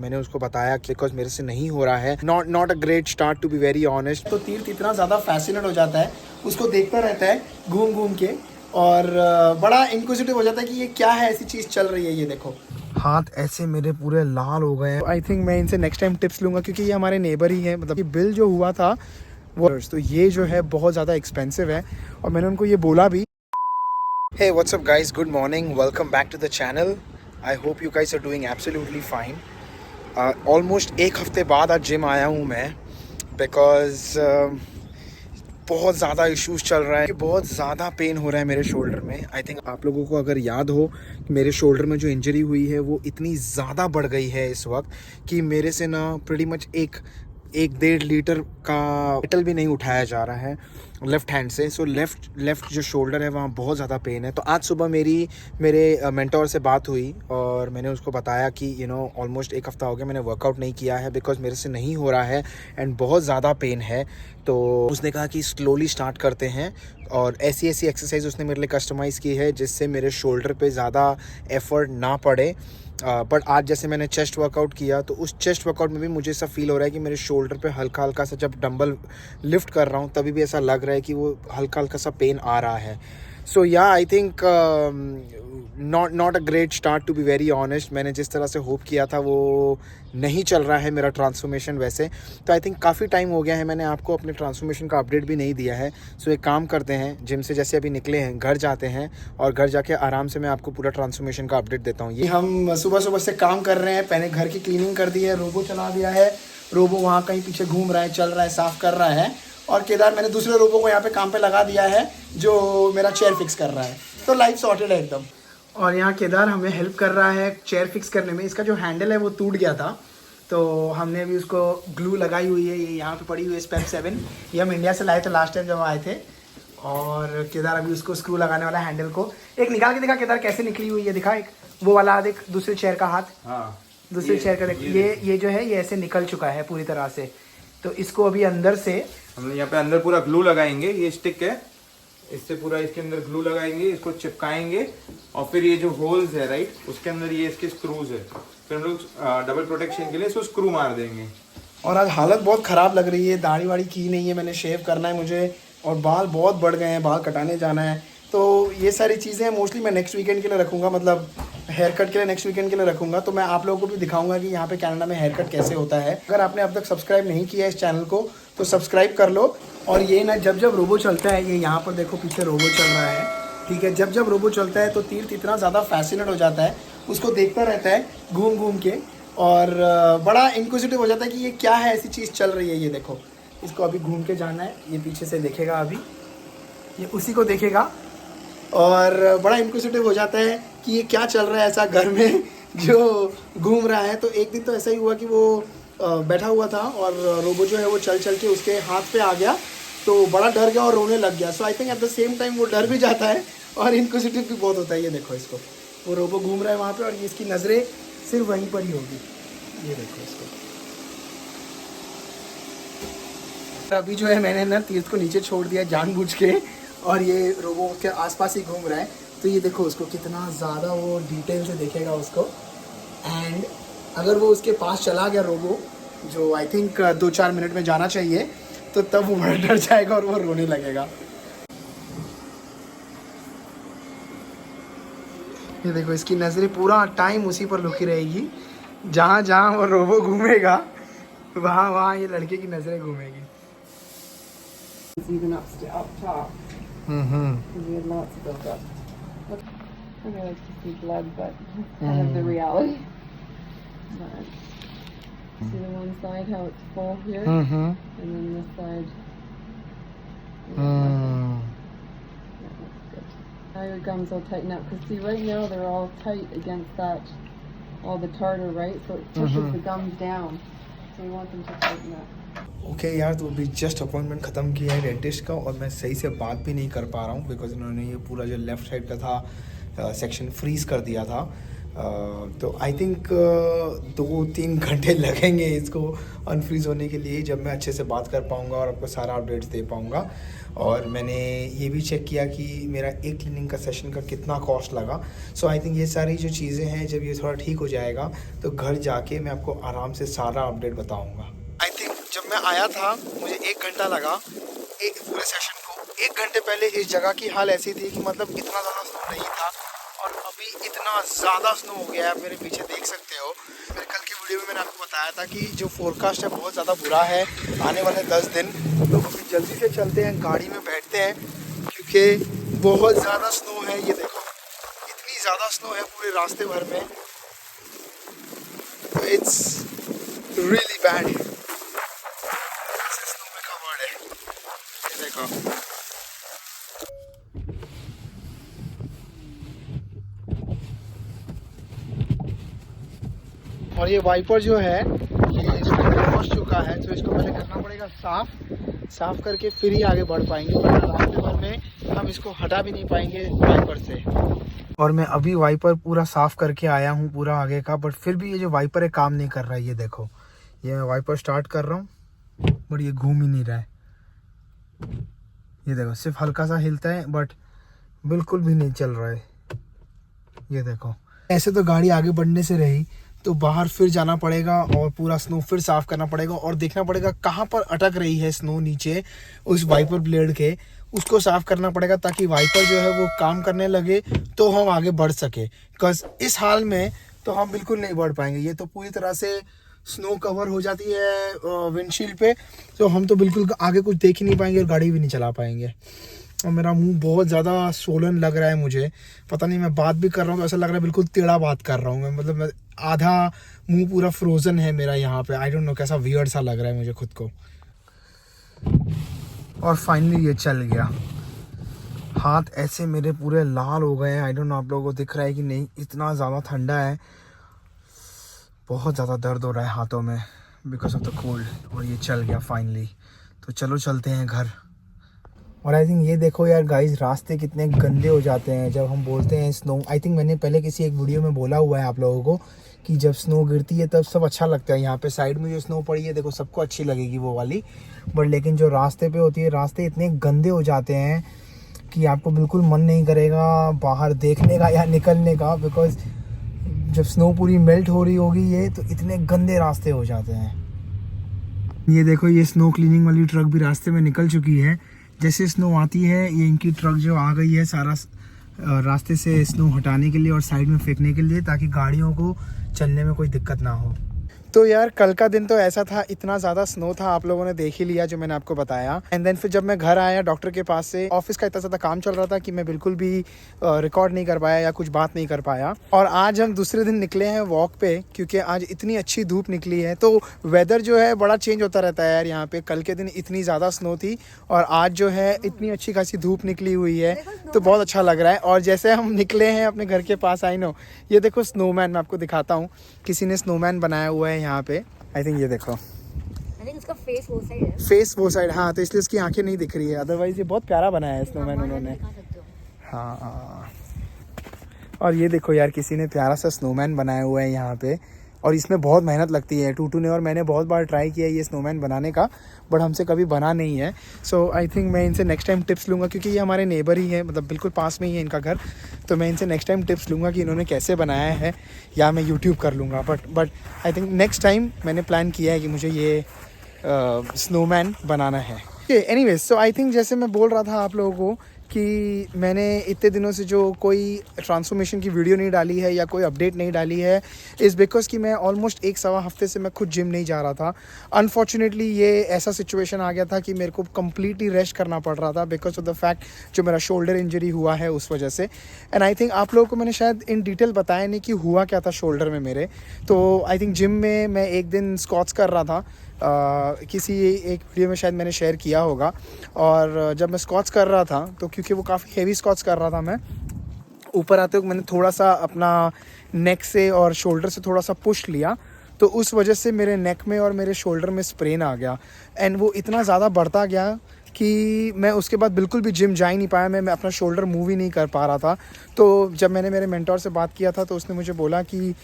मैंने उसको बताया कि बिकॉज मेरे से नहीं हो रहा है, not a great start to be very honest. तो तीर्थ इतना ज़्यादा फैसिनेट हो जाता है, उसको देखता रहता है घूम घूम के, और बड़ा इंक्विजिटिव हो जाता है कि ये क्या है, ऐसी चीज़ चल रही है। ये देखो हाथ ऐसे मेरे पूरे लाल हो गए हैं। आई थिंक मैं इनसे नेक्स्ट टाइम टिप्स लूँगा, क्योंकि ये हमारे नेबर ही है। मतलब ये बिल जो हुआ था वो, तो ये जो है बहुत ज़्यादा एक्सपेंसिव है, और मैंने उनको ये बोला भी। Hey, what's up guys? Good morning. Welcome back to the channel. I hope you guys are doing absolutely fine. Almost एक हफ्ते बाद आज जिम आया हूँ मैं, बिकॉज बहुत ज़्यादा इश्यूज चल रहा है कि बहुत ज़्यादा पेन हो रहा है मेरे शोल्डर में। आई थिंक आप लोगों को अगर याद हो, मेरे शोल्डर में जो इंजरी हुई है वो इतनी ज़्यादा बढ़ गई है इस वक्त कि मेरे से ना प्रीटी मच एक 1.5 लीटर का मेटल भी नहीं उठाया जा रहा है लेफ़्ट हैंड से। सो लेफ़्ट जो शोल्डर है वहाँ बहुत ज़्यादा पेन है। तो आज सुबह मेरे मेंटोर से बात हुई, और मैंने उसको बताया कि ऑलमोस्ट एक हफ़्ता हो गया मैंने वर्कआउट नहीं किया है, बिकॉज मेरे से नहीं हो रहा है एंड बहुत ज़्यादा पेन है। तो उसने कहा कि स्लोली स्टार्ट करते हैं, और ऐसी एक्सरसाइज उसने मेरे लिए कस्टमाइज़ की है जिससे मेरे शोल्डर पे ज़्यादा एफर्ट ना पड़े। बट आज जैसे मैंने चेस्ट वर्कआउट किया, तो उस चेस्ट वर्कआउट में भी मुझे ऐसा फील हो रहा है कि मेरे शोल्डर पे हल्का हल्का सा, जब डंबल लिफ्ट कर रहा हूँ तभी भी ऐसा लग रहा है कि वो हल्का हल्का सा पेन आ रहा है। So yeah I think not a great start to be very honest. मैंने जिस तरह से होप किया था वो नहीं चल रहा है मेरा ट्रांसफॉर्मेशन वैसे। तो आई थिंक काफ़ी टाइम हो गया है, मैंने आपको अपने ट्रांसफॉर्मेशन का अपडेट भी नहीं दिया है। सो एक काम करते हैं, जिम से जैसे अभी निकले हैं घर जाते हैं, और घर जाके आराम से मैं आपको पूरा ट्रांसफॉर्मेशन का अपडेट देता हूँ। ये हम सुबह सुबह से काम कर रहे हैं, पहले घर की क्लीनिंग कर दी है, रोबो चला दिया है। रोबो वहाँ कहीं पीछे घूम रहा है, चल रहा है, साफ़ कर रहा है। और केदार मैंने दूसरे रोबो को यहाँ पे काम पे लगा दिया है जो मेरा चेयर फिक्स कर रहा है। तो लाइफ सॉर्टेड है एकदम। और यहाँ केदार हमें हेल्प कर रहा है चेयर फिक्स करने में। इसका जो हैंडल है वो टूट गया था, तो हमने अभी उसको ग्लू लगाई हुई है। ये यहाँ पे पड़ी हुई है स्पेप 7, ये हम इंडिया से लाए थे लास्ट टाइम जब आए थे। और केदार अभी उसको स्क्रू लगाने वाला हैंडल को। एक निकाल के दिखा केदार कैसे निकली हुई है, दिखा एक वो वाला, देख दूसरे चेयर का हाथ। हाँ, दूसरे चेयर का देख, ये जो है ये ऐसे निकल चुका है पूरी तरह से। तो इसको अभी अंदर से हम यहाँ पे अंदर पूरा ग्लू लगाएंगे। ये स्टिक है, इससे पूरा इसके अंदर ग्लू लगाएंगे, इसको चिपकाएंगे, और फिर ये जो होल्स है राइट, उसके अंदर ये इसके स्क्रूज है, फिर हम लोग डबल प्रोटेक्शन के लिए इसको स्क्रू मार देंगे। और आज हालत बहुत ख़राब लग रही है, दाढ़ी वाड़ी की नहीं है मैंने, शेव करना है मुझे, और बाल बहुत बढ़ गए हैं, बाल कटाने जाना है। तो ये सारी चीज़ें मोस्टली मैं नेक्स्ट वीकेंड के लिए रखूँगा, मतलब हेयर कट के लिए नेक्स्ट वीकेंड के लिए रखूँगा। तो मैं आप लोगों को भी दिखाऊंगा कि यहाँ पे कनाडा में हेयर कट कैसे होता है। अगर आपने अब तक सब्सक्राइब नहीं किया इस चैनल को तो सब्सक्राइब कर लो। और ये ना जब रोबो चलता है, ये यहाँ पर देखो पीछे रोबो चल रहा है, ठीक है। जब रोबो चलता है तो तीर्थ इतना ज़्यादा फैसिनेट हो जाता है, उसको देखता रहता है घूम घूम के, और बड़ा इंक्विजिटिव हो जाता है कि ये क्या है, ऐसी चीज़ चल रही है। ये देखो, इसको अभी घूम के जाना है, ये पीछे से देखेगा, अभी ये उसी को देखेगा, और बड़ा इंक्विजिटिव हो जाता है कि ये क्या चल रहा है ऐसा घर में जो घूम रहा है। तो एक दिन तो ऐसा ही हुआ कि वो बैठा हुआ था, और रोबो जो है वो चल के उसके हाथ पे आ गया, तो बड़ा डर गया और रोने लग गया। So I think at the same time वो डर भी जाता है और इंक्विजिटिव भी बहुत होता है। ये देखो इसको, वो रोबो घूम रहा है वहाँ पे, और ये इसकी नज़रें सिर्फ वहीं पर ही होगी। ये देखो इसको। अभी जो है मैंने ना तीर्थ को नीचे छोड़ दिया जानबूझ के, और ये रोबो के आसपास ही घूम रहा है। तो ये देखो उसको कितना ज़्यादा वो डिटेल से देखेगा उसको। एंड अगर वो उसके पास चला गया रोबो, जो आई थिंक 2-4 मिनट में जाना चाहिए, तो तब वो बड़ा डर जाएगा और वो रोने लगेगा। ये देखो इसकी नज़रें पूरा टाइम उसी पर रुकी रहेगी, जहाँ जहाँ वो रोबो घूमेगा वहाँ वहाँ ये लड़के की नज़रें घूमेगी। Even up top. We had lots of build-up. I really like to see blood, but kind of the reality. But see the one side how it's full here, and then this side. Yeah, that's good. Now your gums will tighten up, because see right now they're all tight against that, all the tartar, right? So it pushes the gums down. So we want them to tighten up. Okay यार, तो अभी just appointment ख़त्म किया है dentist का, और मैं सही से बात भी नहीं कर पा रहा हूँ बिकॉज इन्होंने ये पूरा जो लेफ़्ट साइड का था सेक्शन फ्रीज़ कर दिया था। तो आई थिंक 2-3 घंटे लगेंगे इसको अनफ्रीज़ होने के लिए, जब मैं अच्छे से बात कर पाऊँगा और आपको सारा अपडेट्स दे पाऊँगा। और मैंने ये भी चेक किया कि मेरा एक क्लीनिंग का सेशन का कितना कॉस्ट लगा। सो आई थिंक ये सारी जो चीज़ें हैं, जब ये थोड़ा ठीक हो जाएगा तो घर जाके मैं आपको आराम से सारा अपडेट बताऊँगा। आई थिंक जब मैं आया था मुझे 1 घंटा लगा एक पूरे सेशन को। 1 घंटे पहले इस जगह की हाल ऐसी थी कि मतलब इतना ज़्यादा स्नो नहीं था, और अभी इतना ज़्यादा स्नो हो गया है। आप मेरे पीछे देख सकते हो। मेरे कल की वीडियो में मैंने आपको बताया था कि जो फोरकास्ट है बहुत ज़्यादा बुरा है आने वाले 10 दिन। तो अभी जल्दी से चलते हैं, गाड़ी में बैठते हैं, क्योंकि बहुत ज़्यादा स्नो है। ये देखो इतनी ज़्यादा स्नो है पूरे रास्ते भर में, तो इट्स रियली बैड। स्नो में कवर्ड है, ये देखो। और ये वाइपर जो है ये फंस चुका है, तो इसको पहले करना पड़ेगा साफ करके फिर ही आगे बढ़ पाएंगे। बट रास्ते भर में हम इसको हटा भी नहीं पाएंगे वाइपर से। और मैं अभी वाइपर पूरा साफ करके आया हूँ पूरा आगे का, बट फिर भी ये जो वाइपर है काम नहीं कर रहा है। ये देखो, ये मैं वाइपर स्टार्ट कर रहा हूँ बट ये घूम ही नहीं रहा है। ये देखो सिर्फ हल्का सा हिलता है बट बिल्कुल भी नहीं चल रहा है। ये देखो, ऐसे तो गाड़ी आगे बढ़ने से रही, तो बाहर फिर जाना पड़ेगा और पूरा स्नो फिर साफ करना पड़ेगा और देखना पड़ेगा कहाँ पर अटक रही है स्नो नीचे उस वाइपर ब्लेड के, उसको साफ करना पड़ेगा ताकि वाइपर जो है वो काम करने लगे तो हम आगे बढ़ सके। बिकॉज इस हाल में तो हम बिल्कुल नहीं बढ़ पाएंगे। ये तो पूरी तरह से स्नो कवर हो जाती है विंडशील्ड पे, तो हम तो बिल्कुल आगे कुछ देख ही नहीं पाएंगे और गाड़ी भी नहीं चला पाएंगे। और मेरा मुंह बहुत ज़्यादा सोलन लग रहा है मुझे, पता नहीं, मैं बात भी कर रहा हूँ तो ऐसा लग रहा है बिल्कुल टेढ़ा बात कर रहा हूँ मैं। मतलब मैं आधा मुंह पूरा फ्रोज़न है मेरा यहाँ पे। आई डोंट नो, कैसा वियर्ड सा लग रहा है मुझे खुद को। और फाइनली ये चल गया। हाथ ऐसे मेरे पूरे लाल हो गए हैं। आई डोंट नो आप लोगों को दिख रहा है कि नहीं, इतना ज़्यादा ठंडा है, बहुत ज़्यादा दर्द हो रहा है हाथों में बिकॉज ऑफ द कोल्ड। और ये चल गया फाइनली। तो चलो चलते हैं घर। और आई थिंक ये देखो यार गाइस, रास्ते कितने गंदे हो जाते हैं जब हम बोलते हैं स्नो। आई थिंक मैंने पहले किसी एक वीडियो में बोला हुआ है आप लोगों को कि जब स्नो गिरती है तब सब अच्छा लगता है। यहाँ पे साइड में जो स्नो पड़ी है देखो सबको अच्छी लगेगी वो वाली, बट लेकिन जो रास्ते पे होती है, रास्ते इतने गंदे हो जाते हैं कि आपको बिल्कुल मन नहीं करेगा बाहर देखने का या निकलने का। बिकॉज जब स्नो पूरी मेल्ट हो रही होगी ये, तो इतने गंदे रास्ते हो जाते हैं। ये देखो, ये स्नो क्लीनिंग वाली ट्रक भी रास्ते में निकल चुकी है। जैसे स्नो आती है, ये इनकी ट्रक जो आ गई है सारा रास्ते से स्नो हटाने के लिए और साइड में फेंकने के लिए, ताकि गाड़ियों को चलने में कोई दिक्कत ना हो। तो यार कल का दिन तो ऐसा था, इतना ज़्यादा स्नो था, आप लोगों ने देख ही लिया जो मैंने आपको बताया। एंड देन फिर जब मैं घर आया डॉक्टर के पास से, ऑफिस का इतना ज़्यादा काम चल रहा था कि मैं बिल्कुल भी रिकॉर्ड नहीं कर पाया या कुछ बात नहीं कर पाया। और आज हम दूसरे दिन निकले हैं वॉक पे, क्योंकि आज इतनी अच्छी धूप निकली है। तो वेदर जो है बड़ा चेंज होता रहता है यार यहाँ पे। कल के दिन इतनी ज़्यादा स्नो थी और आज जो है इतनी अच्छी खासी धूप निकली हुई है, तो बहुत अच्छा लग रहा है। और जैसे हम निकले हैं अपने घर के पास, आई नो, ये देखो स्नोमैन, मैं आपको दिखाता हूँ, किसी ने स्नोमैन बनाया हुआ है यहाँ पे। आई थिंक ये देखो, I think उसका फेस वो साइड है। फेस वो साइड, हाँ, तो इसलिए उसकी आंखें नहीं दिख रही है। अदरवाइज ये बहुत प्यारा बनाया है स्नोमैन उन्होंने। हाँ, और ये देखो यार, किसी ने प्यारा सा स्नोमैन बनाया हुआ है यहाँ पे, और इसमें बहुत मेहनत लगती है। टूटू ने और मैंने बहुत बार ट्राई किया ये स्नोमैन बनाने का, बट हमसे कभी बना नहीं है। सो आई थिंक मैं इनसे नेक्स्ट टाइम टिप्स लूँगा, क्योंकि ये हमारे नेबर ही है, मतलब बिल्कुल पास में ही है इनका घर। तो मैं इनसे नेक्स्ट टाइम टिप्स लूँगा कि इन्होंने कैसे बनाया है, या मैं यूट्यूब कर लूँगा। But I think next time मैंने प्लान किया है कि मुझे ये स्नोमैन बनाना है। एनीवेज, सो आई थिंक जैसे मैं बोल रहा था आप लोगों को कि मैंने इतने दिनों से जो कोई ट्रांसफॉर्मेशन की वीडियो नहीं डाली है या कोई अपडेट नहीं डाली है, इज़ बिकॉज कि मैं ऑलमोस्ट 1-1.25 हफ्ते से मैं खुद जिम नहीं जा रहा था। अनफॉर्चुनेटली ये ऐसा सिचुएशन आ गया था कि मेरे को कम्प्लीटली रेस्ट करना पड़ रहा था बिकॉज ऑफ द फैक्ट जो मेरा शोल्डर इंजरी हुआ है उस वजह से। एंड आई थिंक आप लोगों को मैंने शायद इन डिटेल बताया नहीं कि हुआ क्या था शोल्डर में मेरे। तो आई थिंक जिम में मैं एक दिन स्क्वाट्स कर रहा था, किसी एक वीडियो में शायद मैंने शेयर किया होगा। और जब मैं स्क्वाट्स कर रहा था, तो क्योंकि वो काफ़ी हेवी स्क्वाट्स कर रहा था मैं, ऊपर आते हुए मैंने थोड़ा सा अपना नेक से और शोल्डर से थोड़ा सा पुश लिया, तो उस वजह से मेरे नेक में और मेरे शोल्डर में स्प्रेन आ गया। एंड वो इतना ज़्यादा बढ़ता गया कि मैं उसके बाद बिल्कुल भी जिम जा ही नहीं पाया, मैं अपना शोल्डर मूव ही नहीं कर पा रहा था। तो जब मैंने मेरे मेंटोर से बात किया था तो उसने मुझे बोला कि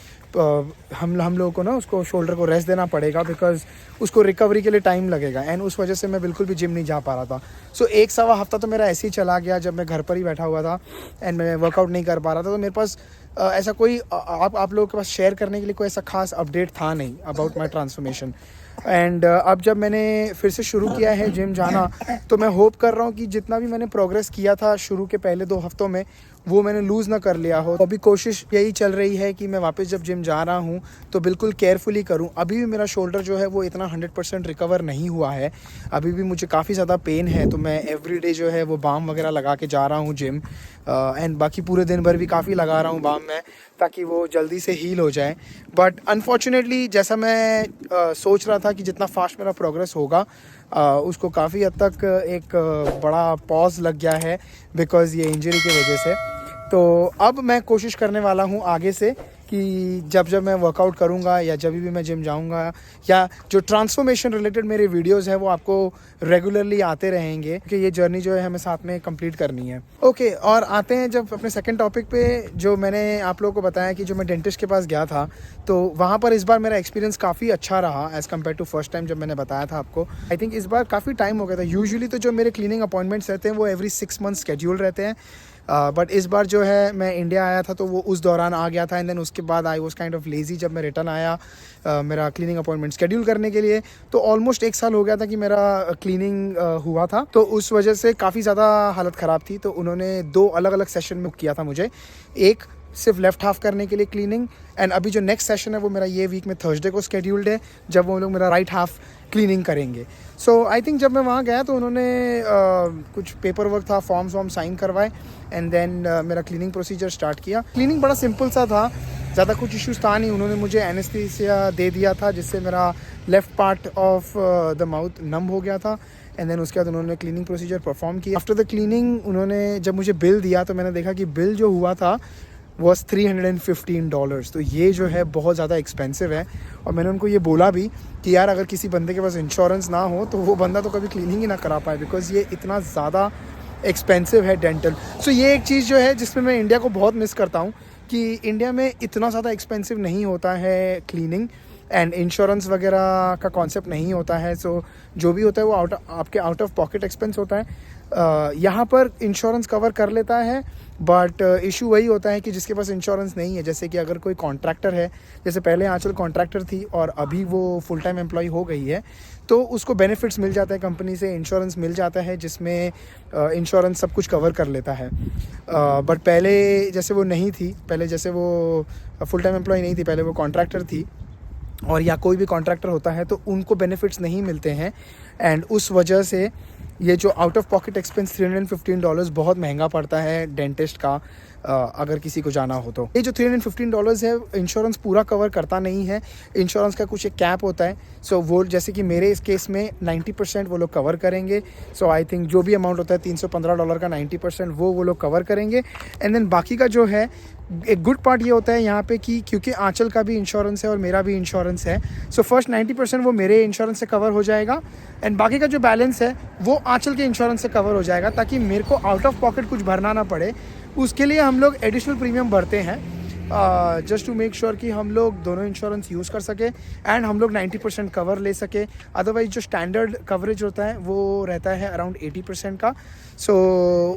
हम लोगों को ना उसको शोल्डर को रेस्ट देना पड़ेगा, बिकॉज उसको रिकवरी के लिए टाइम लगेगा। एंड उस वजह से मैं बिल्कुल भी जिम नहीं जा पा रहा था। सो 1 सवा हफ्ता तो मेरा ऐसे ही चला गया जब मैं घर पर ही बैठा हुआ था एंड मैं वर्कआउट नहीं कर पा रहा था। तो मेरे पास ऐसा कोई आप लोगों के पास शेयर करने के लिए कोई ऐसा खास अपडेट था नहीं अबाउट माई ट्रांसफॉर्मेशन। एंड अब जब मैंने फिर से शुरू किया है जिम जाना, तो मैं होप कर रहा हूँ कि जितना भी मैंने प्रोग्रेस किया था शुरू के पहले 2 हफ्तों में वो मैंने लूज़ ना कर लिया हो। अभी कोशिश यही चल रही है कि मैं वापस जब जिम जा रहा हूँ तो बिल्कुल केयरफुली करूँ। अभी भी मेरा शोल्डर जो है वो इतना 100% रिकवर नहीं हुआ है, अभी भी मुझे काफ़ी ज़्यादा पेन है। तो मैं एवरीडे जो है वो बाम वगैरह लगा के जा रहा हूँ जिम, एंड बाकी पूरे दिन भर भी काफ़ी लगा रहा हूँ बाम में, ताकि वो जल्दी से हील हो जाए। बट अनफॉर्चुनेटली जैसा मैं सोच रहा था कि जितना फास्ट मेरा प्रोग्रेस होगा उसको काफ़ी हद तक एक बड़ा पॉज लग गया है बिकॉज़ ये इंजरी की वजह से। तो अब मैं कोशिश करने वाला हूँ आगे से कि जब मैं वर्कआउट करूँगा या जब भी मैं जिम जाऊँगा या जो ट्रांसफॉर्मेशन रिलेटेड मेरे वीडियोस हैं वो आपको रेगुलरली आते रहेंगे, कि ये जर्नी जो है हमें साथ में कंप्लीट करनी है। ओके, और आते हैं जब अपने सेकंड टॉपिक पे, जो मैंने आप लोगों को बताया कि जो मैं डेंटिस्ट के पास गया था तो वहाँ पर इस बार मेरा एक्सपीरियंस काफ़ी अच्छा रहा as compared to first time जब मैंने बताया था आपको। आई थिंक इस बार काफ़ी टाइम हो गया था। यूजुअली तो जो मेरे क्लीनिंग अपॉइंटमेंट्स रहते हैं वो एवरी 6 मंथ स्केड्यूल रहते हैं, बट इस बार जो है मैं इंडिया आया था तो वो उस दौरान आ गया था। एंड देन उसके बाद I was kind of lazy जब मैं रिटर्न आया मेरा क्लीनिंग अपॉइंटमेंट शेड्यूल करने के लिए। तो ऑलमोस्ट 1 साल हो गया था कि मेरा क्लीनिंग हुआ था, तो उस वजह से काफ़ी ज़्यादा हालत ख़राब थी। तो उन्होंने 2 अलग अलग सेशन में किया था मुझे, एक सिर्फ लेफ्ट हाफ करने के लिए क्लीनिंग, एंड अभी जो नेक्स्ट सेशन है वो मेरा ये वीक में थर्सडे को स्केड्यूल्ड है जब वो लोग मेरा राइट हाफ क्लीनिंग करेंगे। सो आई थिंक जब मैं वहाँ गया तो उन्होंने कुछ पेपर वर्क था, फॉर्म साइन करवाए एंड देन मेरा क्लीनिंग प्रोसीजर स्टार्ट किया। क्लीनिंग बड़ा सिंपल सा था, ज़्यादा कुछ इश्यूज़ था नहीं। उन्होंने मुझे एनेस्थीसिया दे दिया था जिससे मेरा left part of the mouth numb हो गया था। एंड देन उसके बाद उन्होंने क्लीनिंग प्रोसीजर परफॉर्म किया। आफ्टर द क्लीनिंग उन्होंने जब मुझे बिल दिया तो मैंने देखा कि बिल जो हुआ था वॉज $315। तो ये जो है बहुत ज़्यादा एक्सपेंसिव है। और मैंने उनको ये बोला भी कि यार अगर किसी बंदे के पास इंश्योरेंस ना हो तो वो बंदा तो कभी क्लीनिंग ही ना करा पाए, बिकॉज़ ये इतना ज़्यादा एक्सपेंसिव है डेंटल। सो ये एक चीज़ जो है जिसमें मैं इंडिया को बहुत मिस करता हूँ कि इंडिया में इतना ज़्यादा एक्सपेंसिव नहीं होता है क्लीनिंग, एंड इंश्योरेंस वगैरह का कॉन्सेप्ट नहीं होता है। सो जो भी होता है वो आपके आउट ऑफ पॉकेट एक्सपेंस होता है। यहाँ पर इंश्योरेंस कवर कर लेता है, बट इशू वही होता है कि जिसके पास इंश्योरेंस नहीं है, जैसे कि अगर कोई कॉन्ट्रैक्टर है, जैसे पहले आंचल कॉन्ट्रैक्टर थी और अभी वो फुल टाइम एम्प्लॉय हो गई है, तो उसको बेनिफिट्स मिल जाता है कंपनी से, इंश्योरेंस मिल जाता है जिसमें इंश्योरेंस सब कुछ कवर कर लेता है। बट पहले जैसे वो नहीं थी, पहले जैसे वो फुल टाइम एम्प्लॉय नहीं थी, पहले वो कॉन्ट्रैक्टर थी, और या कोई भी कॉन्ट्रैक्टर होता है तो उनको बेनिफिट्स नहीं मिलते हैं। एंड उस वजह से ये जो आउट ऑफ पॉकेट एक्सपेंस $315 बहुत महंगा पड़ता है डेंटिस्ट का, अगर किसी को जाना हो तो। ये जो $315 है इंश्योरेंस पूरा कवर करता नहीं है। इंश्योरेंस का कुछ एक कैप होता है। सो वो जैसे कि मेरे इस केस में 90% वो लोग कवर करेंगे। सो आई थिंक जो भी अमाउंट होता है $315 का 90% वो लोग कवर करेंगे। एंड देन बाकी का जो है, एक गुड पार्ट ये होता है यहाँ पे कि क्योंकि आंचल का भी इंश्योरेंस है और मेरा भी इंश्योरेंस है, सो फर्स्ट 90% वो मेरे इंश्योरेंस से कवर हो जाएगा, एंड बाकी का जो बैलेंस है वो आंचल के इंश्योरेंस से कवर हो जाएगा, ताकि मेरे को आउट ऑफ पॉकेट कुछ भरना ना पड़े। उसके लिए हम लोग एडिशनल प्रीमियम भरते हैं जस्ट टू मेक श्योर कि हम लोग दोनों इंश्योरेंस यूज़ कर सके एंड हम लोग 90% कवर ले सके। अदरवाइज जो स्टैंडर्ड कवरेज होता है वो रहता है अराउंड 80% का। सो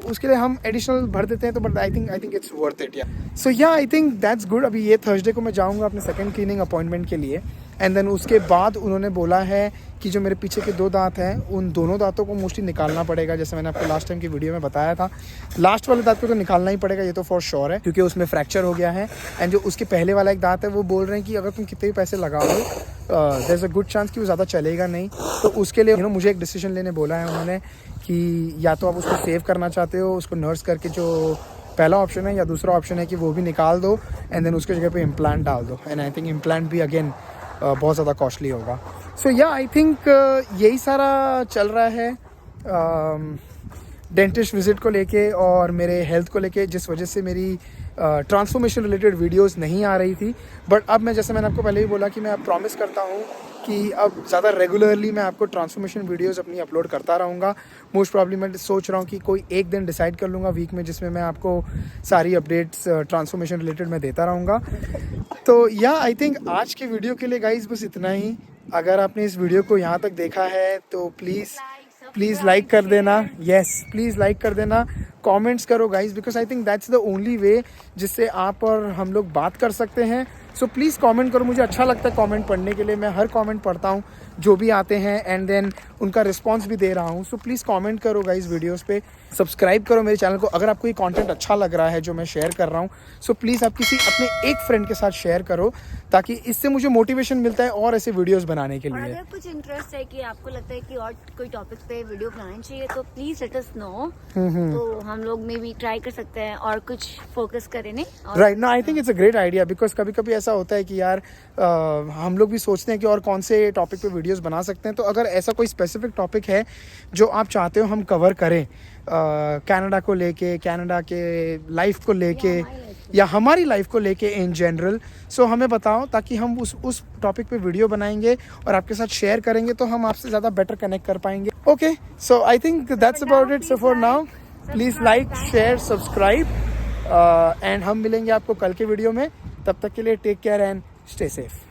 उसके लिए हम एडिशनल भर देते हैं। तो but I think it's worth it. या सो yeah I think that's good. अभी ये थर्सडे को मैं जाऊँगा अपने सेकेंड क्लीनिंग अपॉइंटमेंट के लिए, एंड देन उसके बाद उन्होंने बोला है कि जो मेरे पीछे के 2 दांत हैं उन दोनों दांतों को मोस्टली निकालना पड़ेगा, जैसे मैंने आपको लास्ट टाइम की वीडियो में बताया था। लास्ट वाले दांत को तो निकालना ही पड़ेगा, ये तो फॉर श्योर है, क्योंकि उसमें फ्रैक्चर हो गया है। एंड जो उसके पहले वाला एक दांत है वो बोल रहे हैं कि अगर तुम कितने भी पैसे लगाओगे there is a good chance कि वो ज़्यादा चलेगा नहीं। तो उसके लिए मुझे एक डिसीजन लेने बोला है उन्होंने कि या तो आप उसको सेव करना चाहते हो, उसको नर्स करके, जो पहला ऑप्शन है, या दूसरा ऑप्शन है कि वो भी निकाल दो एंड देन उसके जगह पे इम्प्लांट डाल दो। एंड आई थिंक इम्प्लांट भी अगेन बहुत ज़्यादा कॉस्टली होगा। सो या आई थिंक यही सारा चल रहा है डेंटिस्ट विजिट को लेके और मेरे हेल्थ को लेके, जिस वजह से मेरी ट्रांसफॉर्मेशन रिलेटेड वीडियोस नहीं आ रही थी। बट अब मैं, जैसे मैंने आपको पहले ही बोला कि मैं अब प्रॉमिस करता हूँ कि अब ज़्यादा रेगुलरली मैं आपको ट्रांसफॉर्मेशन वीडियोस अपनी अपलोड करता रहूँगा। मोस्ट प्रॉब्ली मैं सोच रहा हूँ कि कोई एक दिन डिसाइड कर लूँगा वीक में जिसमें मैं आपको सारी अपडेट्स ट्रांसफॉर्मेशन रिलेटेड मैं देता रहूँगा। तो या आई थिंक आज के वीडियो के लिए गाइज बस इतना ही। अगर आपने इस वीडियो को यहाँ तक देखा है तो प्लीज़ लाइक कर देना। यस, प्लीज़ लाइक कर देना, कमेंट्स करो guys, because I think that's the only way जिससे आप और हम लोग बात कर सकते हैं। सो प्लीज़ कमेंट करो, मुझे अच्छा लगता है कमेंट पढ़ने के लिए। मैं हर कमेंट पढ़ता हूँ जो भी आते हैं एंड देन उनका रिस्पांस भी दे रहा हूँ। सो प्लीज़ कमेंट करो गाइज वीडियोस पे, सब्सक्राइब करो मेरे चैनल को अगर आपको ये कंटेंट अच्छा लग रहा है जो मैं शेयर कर रहा हूँ। सो प्लीज़ आप किसी अपने एक फ्रेंड के साथ शेयर करो ताकि इससे मुझे मोटिवेशन मिलता है और ऐसे वीडियोस बनाने के और लिए। अगर कुछ इंटरेस्ट है कि आपको लगता है कि और कोई टॉपिक पे वीडियो बनानी चाहिए तो प्लीज लेट अस नो, तो हम लोग में भी ट्राई कर सकते हैं और कुछ फोकस करें। नहीं राइट ना, I think it's a great idea because कभी कभी ऐसा होता है कि यार हम लोग भी सोचते हैं कि और कौन से टॉपिक पे वीडियोस बना सकते हैं। तो अगर ऐसा कोई स्पेसिफिक टॉपिक है जो आप चाहते हो हम कवर करें, कनाडा को लेके, कनाडा के लाइफ को लेके या हमारी लाइफ को लेके इन जनरल, सो हमें बताओ ताकि हम उस टॉपिक पे वीडियो बनाएंगे और आपके साथ शेयर करेंगे तो हम आपसे ज़्यादा बेटर कनेक्ट कर पाएंगे। Okay, so I think that's about it. So for now please like, share, subscribe and हम मिलेंगे आपको कल के वीडियो में। तब तक के लिए take care and stay safe.